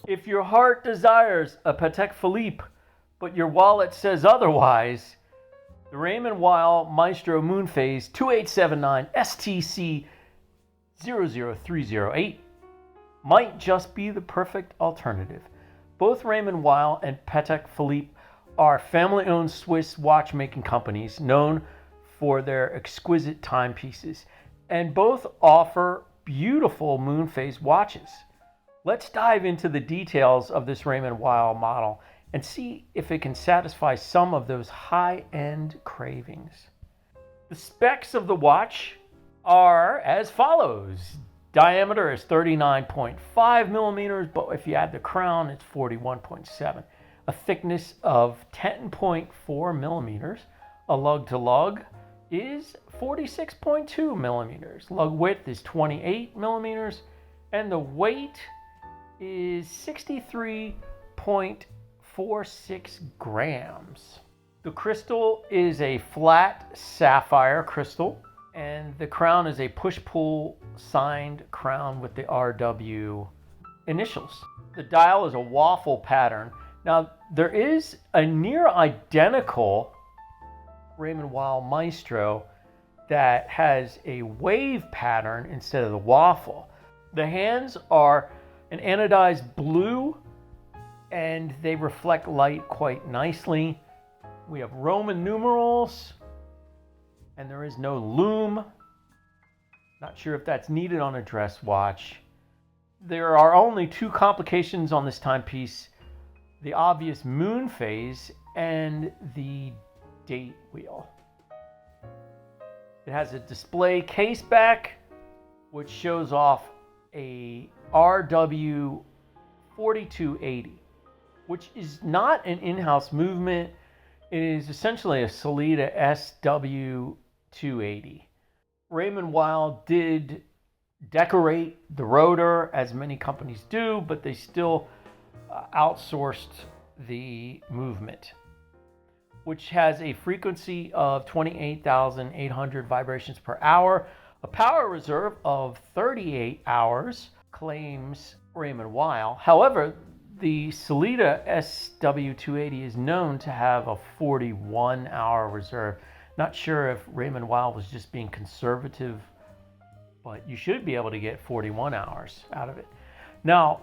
If your heart desires a Patek Philippe, but your wallet says otherwise, the Raymond Weil Maestro Moonphase 2879 STC 00308 might just be the perfect alternative. Both Raymond Weil and Patek Philippe are family-owned Swiss watchmaking companies known for their exquisite timepieces, and both offer beautiful Moonphase watches. Let's dive into the details of this Raymond Weil model and see if it can satisfy some of those high-end cravings. The specs of the watch are as follows. Diameter is 39.5 millimeters, but if you add the crown, it's 41.7. A thickness of 10.4 millimeters. A lug to lug is 46.2 millimeters. Lug width is 28 millimeters, and the weight is 63.46 grams. The crystal is a flat sapphire crystal, and the crown is a push-pull signed crown with the RW initials. The dial is a waffle pattern. Now, there is a near identical Raymond Weil Maestro that has a wave pattern instead of the waffle. The hands are an anodized blue, and they reflect light quite nicely. We have Roman numerals, and there is no lume. Not sure if that's needed on a dress watch. There are only two complications on this timepiece: the obvious moon phase and the date wheel. It has a display case back, which shows off a RW 4280, which is not an in-house movement. It is essentially a Sellita SW 280. Raymond Weil did decorate the rotor, as many companies do, but they still outsourced the movement, which has a frequency of 28,800 vibrations per hour, a power reserve of 38 hours, claims Raymond Weil. However, the Sellita SW280 is known to have a 41-hour reserve. Not sure if Raymond Weil was just being conservative, but you should be able to get 41 hours out of it. Now,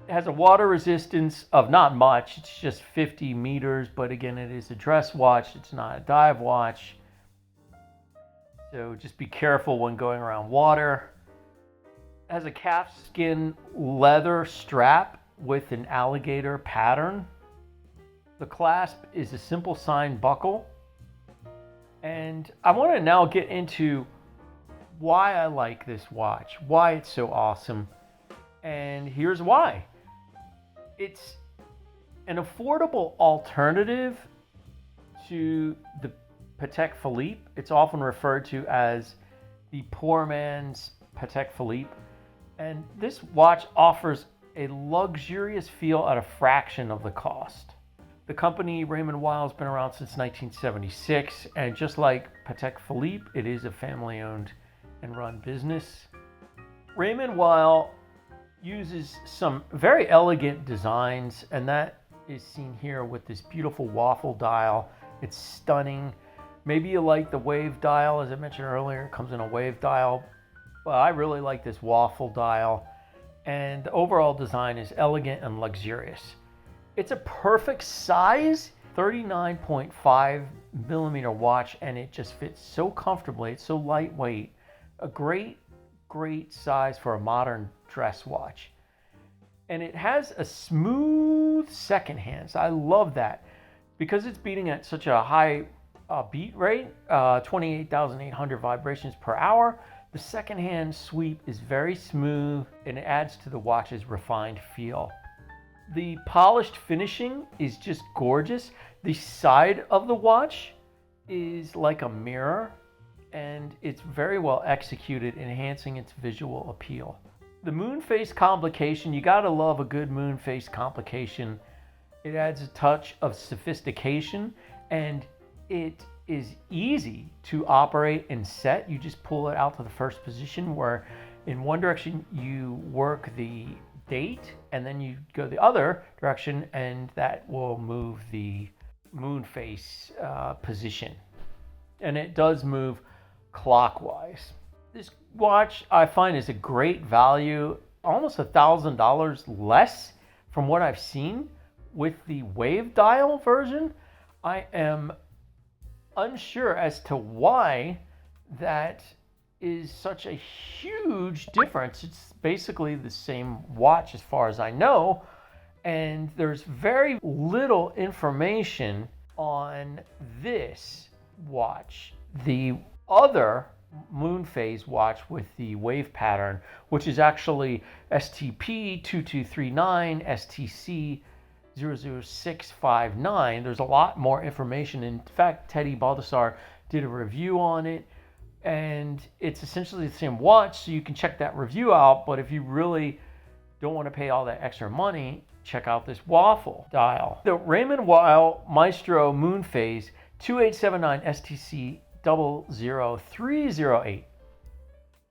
it has a water resistance of not much. It's just 50 meters, but again, it is a dress watch. It's not a dive watch. So just be careful when going around water. It has a calfskin leather strap with an alligator pattern. The clasp is a simple sign buckle. And I want to now get into why I like this watch, why it's so awesome. And here's why. It's an affordable alternative to the Patek Philippe. It's often referred to as the poor man's Patek Philippe. And this watch offers a luxurious feel at a fraction of the cost. The company Raymond Weil has been around since 1976, and just like Patek Philippe, it is a family-owned and run business. Raymond Weil uses some very elegant designs, and that is seen here with this beautiful waffle dial. It's stunning. Maybe you like the wave dial, as I mentioned earlier, it comes in a wave dial. Well, I really like this waffle dial, and the overall design is elegant and luxurious. It's a perfect size, 39.5 millimeter watch, and it just fits so comfortably. It's so lightweight. A great size for a modern dress watch. And it has a smooth second hand. So I love that. Because it's beating at such a high beat rate, 28,800 vibrations per hour, the second hand sweep is very smooth and it adds to the watch's refined feel. The polished finishing is just gorgeous. The side of the watch is like a mirror, and it's very well executed, enhancing its visual appeal. The Moonphase complication, you gotta love a good Moonphase complication. It adds a touch of sophistication, and it is easy to operate and set. You just pull it out to the first position, where in one direction you work the date, and then you go the other direction, and that will move the moon face position. And it does move clockwise. This watch I find is a great value, almost $1,000 less from what I've seen with the wave dial version. I am unsure as to why that is such a huge difference. It's basically the same watch as far as I know, and there's very little information on this watch. The other Moonphase watch with the wave pattern, which is actually STP 2239 STC 00659. There's a lot more information. In fact, Teddy Baldassar did a review on it, and it's essentially the same watch, so you can check that review out. But if you really don't want to pay all that extra money, check out this waffle dial. The Raymond Weil Maestro Moonphase 2879 STC 00308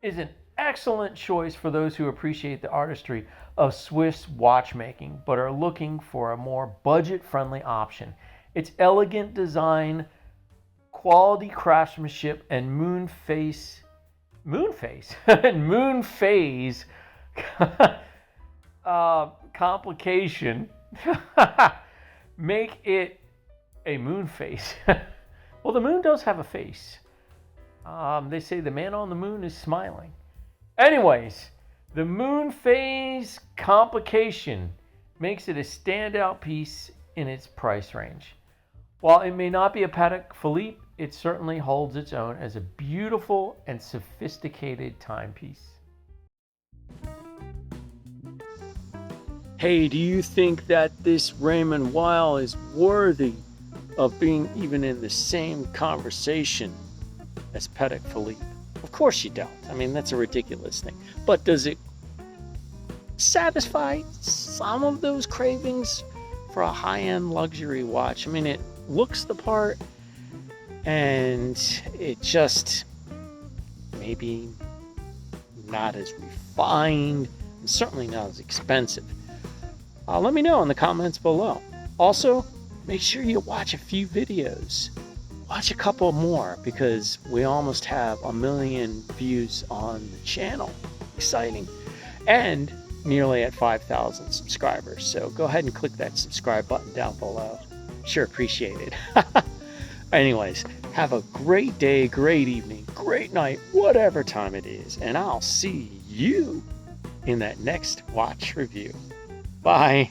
is an excellent choice for those who appreciate the artistry of Swiss watchmaking but are looking for a more budget-friendly option. Its elegant design, quality craftsmanship, and moonphase complication make it a moon face. Well, the moon does have a face. They say the man on the moon is smiling. Anyways, the Moonphase complication makes it a standout piece in its price range. While it may not be a Patek Philippe, it certainly holds its own as a beautiful and sophisticated timepiece. Hey, do you think that this Raymond Weil is worthy of being even in the same conversation as Patek Philippe? Of course you don't. I mean, that's a ridiculous thing. But does it satisfy some of those cravings for a high-end luxury watch? I mean, it looks the part, and it just maybe not as refined, and certainly not as expensive. Let me know in the comments below. Also, make sure you watch a few videos. Watch a couple more, because we almost have 1 million views on the channel. Exciting. And nearly at 5,000 subscribers. So go ahead and click that subscribe button down below. Sure appreciate it. Anyways, have a great day, great evening, great night, whatever time it is. And I'll see you in that next watch review. Bye.